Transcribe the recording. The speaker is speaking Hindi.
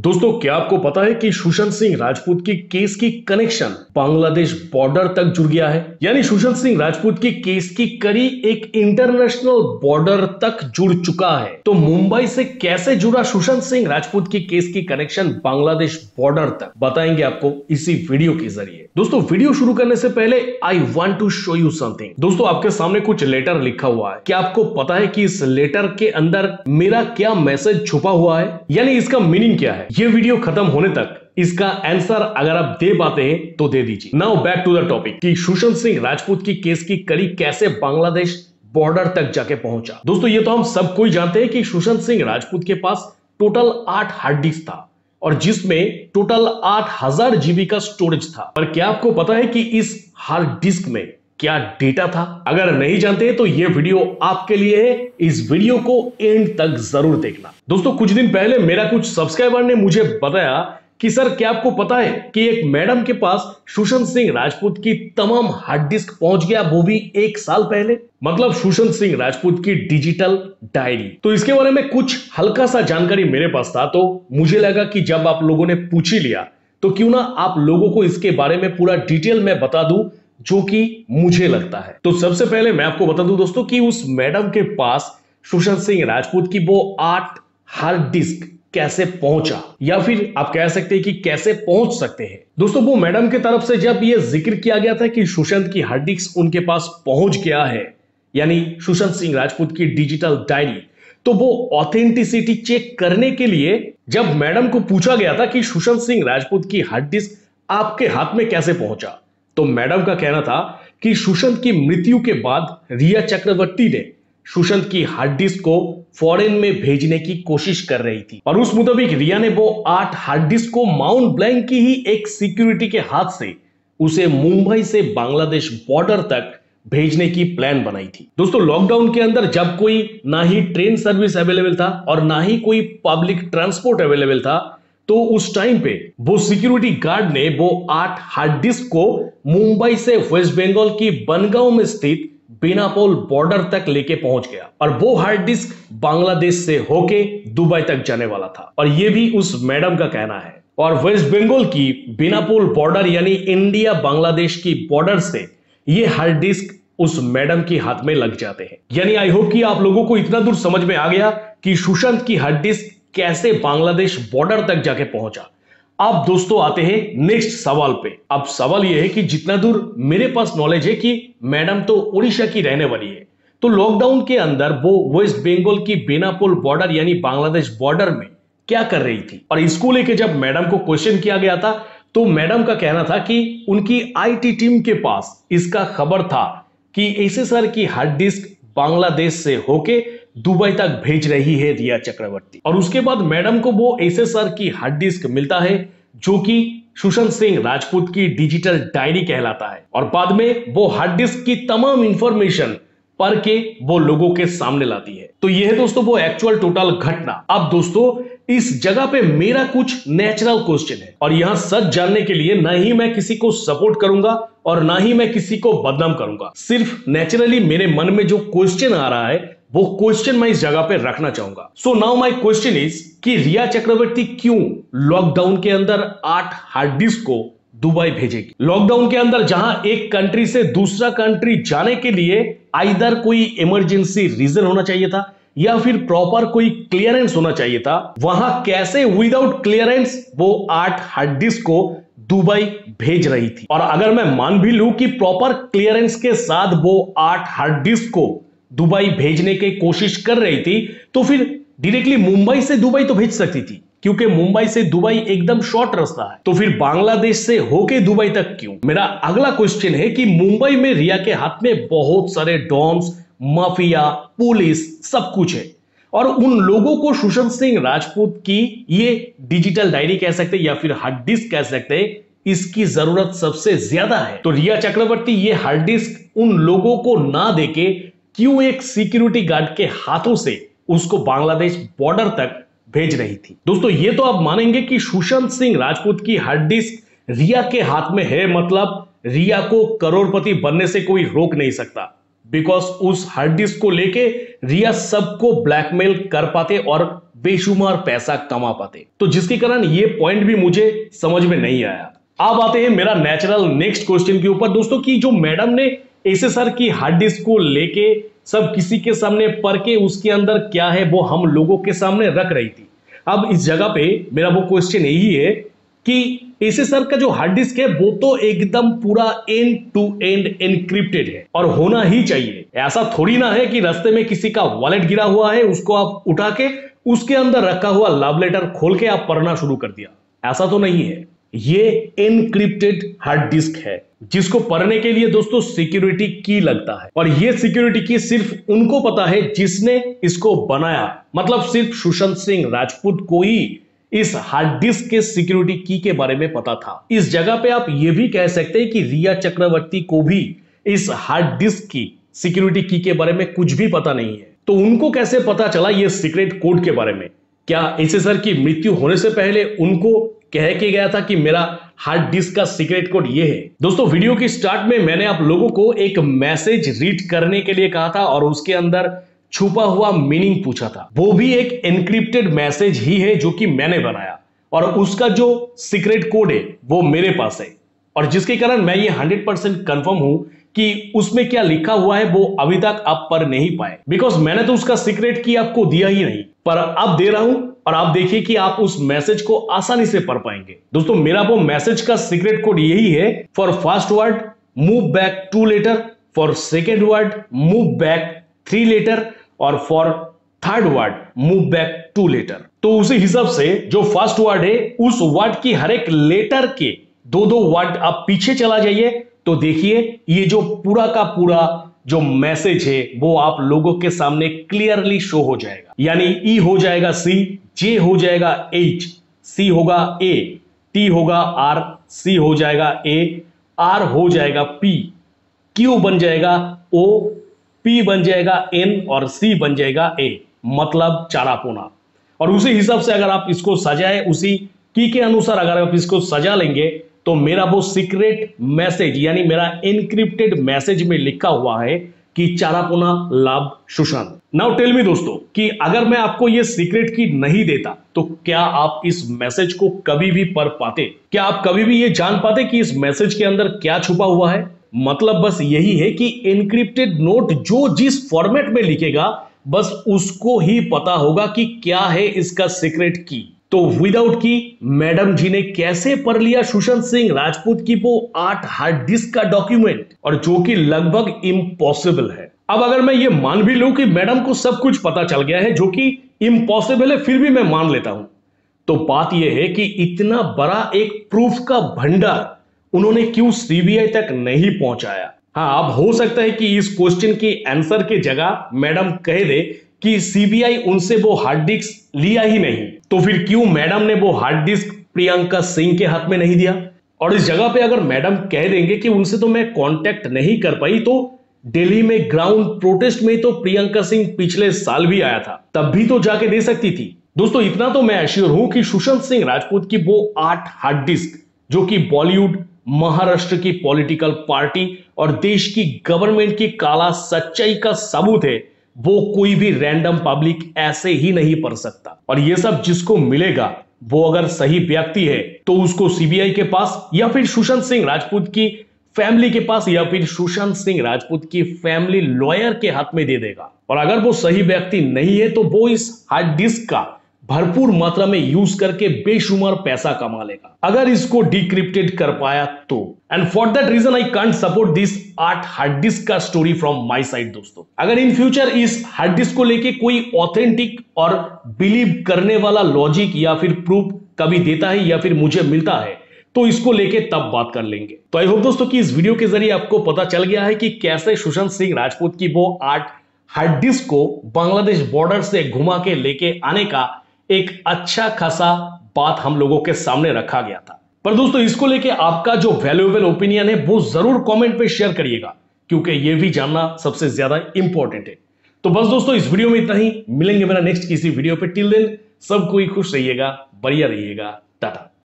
दोस्तों, क्या आपको पता है कि सुशांत सिंह राजपूत की केस की कनेक्शन बांग्लादेश बॉर्डर तक जुड़ गया है। यानी सुशांत सिंह राजपूत की केस की कड़ी एक इंटरनेशनल बॉर्डर तक जुड़ चुका है। तो मुंबई से कैसे जुड़ा सुशांत सिंह राजपूत की केस की कनेक्शन बांग्लादेश बॉर्डर तक, बताएंगे आपको इसी वीडियो के जरिए। दोस्तों, वीडियो शुरू करने से पहले I want to show you something. दोस्तों, आपके सामने कुछ लेटर लिखा हुआ है। क्या आपको पता है कि इस लेटर के अंदर मेरा क्या मैसेज छुपा हुआ है, यानी इसका मीनिंग क्या है? ये वीडियो खत्म होने तक इसका आंसर अगर आप दे पाते हैं तो दे दीजिए। Now back to the topic कि सुशांत सिंह राजपूत की केस की कड़ी कैसे बांग्लादेश बॉर्डर तक जाके पहुंचा। दोस्तों, ये तो हम सब कोई जानते हैं कि सुशांत सिंह राजपूत के पास टोटल 8 हार्ड डिस्क था और जिसमें टोटल 8000 जीबी का स्टोरेज था। पर क्या आपको पता है कि इस हार्ड डिस्क में क्या डेटा था? अगर नहीं जानते तो ये वीडियो आपके लिए है। इस वीडियो को एंड तक जरूर देखना। दोस्तों, कुछ दिन पहले मेरा कुछ सब्सक्राइबर ने मुझे बताया कि सर, क्या आपको पता है कि एक मैडम के पास सुशांत सिंह राजपूत की तमाम हार्ड डिस्क पहुंच गया, वो भी 1 साल पहले। मतलब सुशांत सिंह राजपूत की डिजिटल डायरी। तो इसके बारे में कुछ हल्का सा जानकारी मेरे पास था, तो मुझे लगा कि जब आप लोगों ने पूछ ही लिया तो क्यों ना आप लोगों को इसके बारे में पूरा डिटेल में बता दूं, जो कि मुझे लगता है। तो सबसे पहले मैं आपको बता दूं दोस्तों कि उस मैडम के पास सुशांत सिंह राजपूत की वो 8 हार्ड डिस्क कैसे पहुंचा, या फिर आप कह सकते हैं कि कैसे पहुंच सकते हैं। दोस्तों, वो मैडम की तरफ से जब यह जिक्र किया गया था कि सुशांत की हार्ड डिस्क उनके पास पहुंच गया है, यानी सुशांत सिंह राजपूत की डिजिटल डायरी, तो वो ऑथेंटिसिटी चेक करने के लिए जब मैडम को पूछा गया था कि सुशांत सिंह राजपूत की हार्ड डिस्क आपके हाथ में कैसे पहुंचा, तो मैडम का कहना था कि सुशांत की मृत्यु के बाद रिया चक्रवर्ती ने सुशांत की हार्ड डिस्क को फॉरेन में भेजने की कोशिश कर रही थी और उस मुताबिक रिया ने वो 8 हार्ड डिस्क को माउंट ब्लैंक की ही एक सिक्योरिटी के हाथ से उसे मुंबई से बांग्लादेश बॉर्डर तक भेजने की प्लान बनाई थी। दोस्तों, लॉकडाउन के अंदर जब कोई ना ही ट्रेन सर्विस अवेलेबल था और ना ही कोई पब्लिक ट्रांसपोर्ट अवेलेबल था, तो उस टाइम पे वो सिक्योरिटी गार्ड ने वो 8 हार्ड डिस्क को मुंबई से वेस्ट बंगाल की बनगांव में स्थित बेनापोल बॉर्डर तक लेके पहुंच गया और वो हार्ड डिस्क बांग्लादेश से होके दुबई तक जाने वाला था। और ये भी उस मैडम का कहना है। और वेस्ट बंगाल की बेनापोल बॉर्डर यानी इंडिया बांग्लादेश की बॉर्डर से ये हार्ड डिस्क उस मैडम के हाथ में लग जाते हैं। यानी आई होप कि आप लोगों को इतना दूर समझ में आ गया कि सुशांत की हार्ड डिस्क कैसे बांग्लादेश बॉर्डर तक जाके पहुंचा। अब दोस्तों आते हैं नेक्स्ट सवाल पे। अब सवाल यह है कि जितना दूर मेरे पास नॉलेज है कि मैडम तो उड़ीसा की रहने वाली है, तो लॉकडाउन के अंदर वो वेस्ट बंगाल की बेनापोल बॉर्डर यानी बांग्लादेश बॉर्डर में क्या कर रही थी। और इसको लेके जब मैडम को क्वेश्चन किया गया था, तो मैडम का कहना था कि उनकी IT टीम के पास इसका खबर था कि एसएसआर की हार्ड डिस्क बांग्लादेश से होके दुबई तक भेज रही है रिया चक्रवर्ती। और उसके बाद मैडम को वो एसएसआर की हार्ड डिस्क मिलता है, जो कि सुशांत सिंह राजपूत की डिजिटल डायरी कहलाता है। और बाद में वो हार्ड डिस्क की तमाम इंफॉर्मेशन पढ़ के वो लोगों के सामने लाती है। तो ये है दोस्तों वो एक्चुअल टोटल घटना। अब दोस्तों, इस जगह पे मेरा कुछ नेचुरल क्वेश्चन है और यहां सच जानने के लिए ना ही मैं किसी को सपोर्ट करूंगा और ना ही मैं किसी को बदनाम करूंगा। सिर्फ नेचुरली मेरे मन में जो क्वेश्चन आ रहा है वो क्वेश्चन मैं इस जगह पे रखना चाहूंगा। So now my question is कि रिया चक्रवर्ती क्यों लॉकडाउन के अंदर 8 हार्ड डिस्क को दुबई भेजेगी? लॉकडाउन के अंदर जहां एक कंट्री से दूसरा कंट्री जाने के लिए आइदर कोई इमरजेंसी रीजन होना चाहिए था या फिर प्रॉपर कोई क्लियरेंस होना चाहिए था, वहां कैसे विदाउट क्लियरेंस वो 8 हार्ड डिस्क को दुबई भेज रही थी? और अगर मैं मान भी लूं कि प्रॉपर क्लियरेंस के साथ वो 8 हार्ड डिस्क को दुबई भेजने की कोशिश कर रही थी, तो फिर डायरेक्टली मुंबई से दुबई तो भेज सकती थी, क्योंकि मुंबई से दुबई एकदम शॉर्ट रास्ता है। तो फिर बांग्लादेश से होके दुबई तक क्यों? मेरा अगला क्वेश्चन है कि मुंबई में रिया के हाथ में बहुत सारे डॉन्स, माफिया, पुलिस सब कुछ है और उन लोगों को सुशांत सिंह राजपूत की ये डिजिटल डायरी कह सकते या फिर हार्ड डिस्क कह सकते, इसकी जरूरत सबसे ज्यादा है। तो रिया चक्रवर्ती ये हार्ड डिस्क उन लोगों को ना देके क्यों एक सिक्योरिटी गार्ड के हाथों से उसको बांग्लादेश बॉर्डर तक भेज रही थी? दोस्तों, ये तो आप मानेंगे कि सुशांत सिंह राजपूत की हार्ड डिस्क रिया के हाथ में है, मतलब रिया को करोड़पति बनने से कोई रोक नहीं सकता, बिकॉज उस हार्ड डिस्क को लेके रिया सबको ब्लैकमेल कर पाते और बेशुमार पैसा कमा पाते। तो जिसके कारण ये पॉइंट भी मुझे समझ में नहीं आया। अब आते हैं मेरा नेचुरल नेक्स्ट क्वेश्चन के ऊपर दोस्तों, की जो मैडम ने एसएसआर की हार्ड डिस्क को लेके सब किसी के सामने पढ़ के उसके अंदर क्या है वो हम लोगों के सामने रख रही थी। अब इस जगह पे मेरा वो क्वेश्चन यही है कि एसएसआर का जो हार्ड डिस्क है वो तो एकदम पूरा एंड टू एंड एनक्रिप्टेड है और होना ही चाहिए। ऐसा थोड़ी ना है कि रास्ते में किसी का वॉलेट गिरा हुआ है, उसको आप उठा के उसके अंदर रखा हुआ लव लेटर खोल के आप पढ़ना शुरू कर दिया, ऐसा तो नहीं है। ये एनक्रिप्टेड हार्ड डिस्क है जिसको पढ़ने के लिए दोस्तों सिक्योरिटी की लगता है, और ये सिक्योरिटी की सिर्फ उनको पता है जिसने इसको बनाया, मतलब सिर्फ सुशांत सिंह राजपूत को ही इस हार्ड डिस्क के सिक्योरिटी की के बारे में पता था। इस जगह पे आप ये भी कह सकते हैं कि रिया चक्रवर्ती को भी इस हार्ड डिस्क की सिक्योरिटी की के बारे में कुछ भी पता नहीं है। तो उनको कैसे पता चला ये सीक्रेट कोड के बारे में? क्या एसएसआर की मृत्यु होने से पहले उनको कह के गया था कि मेरा हार्ड डिस्क का सीक्रेट कोड ये है? दोस्तों वीडियो की स्टार्ट में मैंने आप लोगों को एक मैसेज रीड करने के लिए कहा था और उसके अंदर छुपा हुआ मीनिंग पूछा था। वो भी एक एनक्रिप्टेड मैसेज ही है जो कि मैंने बनाया, और उसका जो सीक्रेट कोड है वो मेरे पास है, और जिसके कारण मैं ये 100% कंफर्म हूं कि उसमें क्या लिखा हुआ है वो अभी तक आप पढ़ नहीं पाए, बिकॉज मैंने तो उसका सीक्रेट की आपको दिया ही नहीं, पर अब दे रहा हूं और आप देखिए कि आप उस मैसेज को आसानी से पढ़ पाएंगे। दोस्तों मेरा वो मैसेज का सीक्रेट कोड यही है, for first word move back 2 letter, for second word move back 3 letter, और for third word move back 2 letter. तो उसी हिसाब से जो फर्स्ट वर्ड है उस वर्ड की हर एक लेटर के 2-2 वर्ड आप पीछे चला जाइए, तो देखिए ये जो पूरा का पूरा जो मैसेज है वो आप लोगों के सामने क्लियरली शो हो जाएगा। यानी ई हो जाएगा सी, जे हो जाएगा एच, सी होगा ए, टी होगा आर, सी हो जाएगा ए, आर हो जाएगा पी, क्यू बन जाएगा ओ, पी बन जाएगा एन और सी बन जाएगा ए, मतलब चारापोना। और उसी हिसाब से अगर आप इसको सजाए, उसी की के अनुसार अगर आप इसको सजा लेंगे, तो मेरा वो सीक्रेट मैसेज यानी मेरा एनक्रिप्टेड मैसेज में लिखा हुआ है कि चारापोना love Sushant. Now tell me दोस्तों कि अगर मैं आपको ये सीक्रेट की नहीं देता तो क्या आप इस मैसेज को कभी भी पढ़ पाते? क्या आप कभी भी ये जान पाते कि इस मैसेज के अंदर क्या छुपा हुआ है? मतलब बस यही है कि एनक्रिप्टेड नोट जो जिस फॉर्मेट में लिखेगा बस उसको ही पता होगा कि क्या है इसका सीक्रेट की। तो विदाउट की मैडम जी ने कैसे पढ़ लिया सुशांत सिंह राजपूत की वो 8 हार्ड डिस्क का डॉक्यूमेंट, और जो कि लगभग इम्पॉसिबल है। अब अगर मैं ये मान भी लूं कि मैडम को सब कुछ पता चल गया है, जो कि इम्पॉसिबल है, फिर भी मैं मान लेता हूं, तो बात यह है कि इतना बड़ा एक प्रूफ का भंडार उन्होंने क्यों सीबीआई तक नहीं पहुंचाया? हाँ, अब हो सकता है कि इस क्वेश्चन के आंसर की जगह मैडम कह दे कि सीबीआई उनसे वो हार्ड डिस्क लिया ही नहीं, तो फिर क्यों मैडम ने वो हार्ड डिस्क प्रियंका सिंह के हाथ में नहीं दिया? और इस जगह पे अगर मैडम कह देंगे कि उनसे तो मैं कांटेक्ट नहीं कर पाई, तो दिल्ली में ग्राउंड प्रोटेस्ट में तो प्रियंका सिंह पिछले साल भी आया था, तब भी तो जाके दे सकती थी। दोस्तों इतना तो मैं एश्योर हूं कि सुशांत सिंह राजपूत की वो 8 हार्ड डिस्क, जो कि बॉलीवुड, महाराष्ट्र की पॉलिटिकल पार्टी और देश की गवर्नमेंट की काला सच्चाई का सबूत है, वो कोई भी रैंडम पब्लिक ऐसे ही नहीं पढ़ सकता। और ये सब जिसको मिलेगा वो अगर सही व्यक्ति है तो उसको सीबीआई के पास या फिर सुशांत सिंह राजपूत की फैमिली के पास या फिर सुशांत सिंह राजपूत की फैमिली लॉयर के हाथ में दे देगा। और अगर वो सही व्यक्ति नहीं है तो वो इस हार्ड डिस्क का भरपूर मात्रा में यूज करके बेशुमार पैसा कमा लेगा, अगर इसको डिक्रिप्टेड कर पाया तो। And for that reason I can't support this 8 hard disk का स्टोरी फ्रॉम माय साइड। दोस्तों अगर इन फ्यूचर इस हार्ड डिस्क को लेके कोई ऑथेंटिक और बिलीव करने वाला लॉजिक या फिर प्रूफ कभी देता है या फिर मुझे मिलता है, तो इसको लेके तब बात कर लेंगे। तो आई होप दोस्तों कि इस वीडियो के जरिए आपको पता चल गया है कि कैसे सुशांत सिंह राजपूत की वो 8 हार्ड डिस्क को बांग्लादेश बॉर्डर से घुमा के लेके आने का एक अच्छा खासा बात हम लोगों के सामने रखा गया था। पर दोस्तों इसको लेके आपका जो वैल्यूएबल ओपिनियन है वो जरूर कमेंट पे शेयर करिएगा, क्योंकि ये भी जानना सबसे ज्यादा इंपॉर्टेंट है। तो बस दोस्तों इस वीडियो में इतना ही, मिलेंगे मेरा नेक्स्ट किसी वीडियो पे। टिल देन सब कोई खुश रहिएगा, बढ़िया रहिएगा, टाटा।